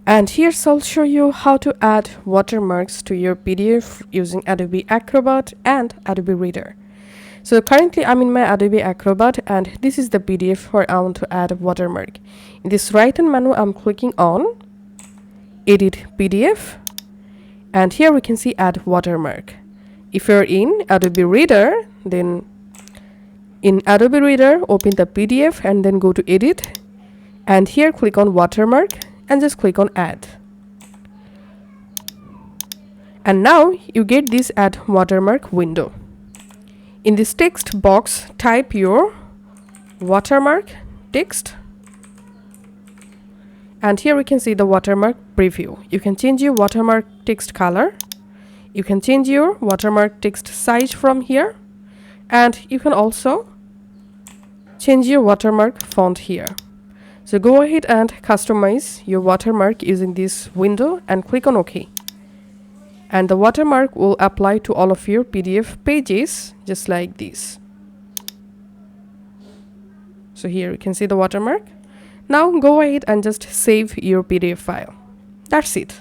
And here's I'll show you how to add watermarks to your PDF using Adobe Acrobat and Adobe Reader. So currently I'm in my Adobe Acrobat and this is the PDF where I want to add a watermark. In this right hand menu, I'm clicking on Edit PDF, and here we can see Add Watermark. If you're in Adobe Reader, then in Adobe Reader, open the PDF and then go to Edit, and here click on Watermark and just click on Add. And now you get this Add Watermark window. In this text box, type your watermark text, and here we can see the watermark preview. You can change your watermark text color, you can change your watermark text size from here, and you can also change your watermark font here. So go ahead and customize your watermark using this window and click on OK. And the watermark will apply to all of your PDF pages just like this. So here you can see the watermark. Now go ahead and just save your PDF file. That's it.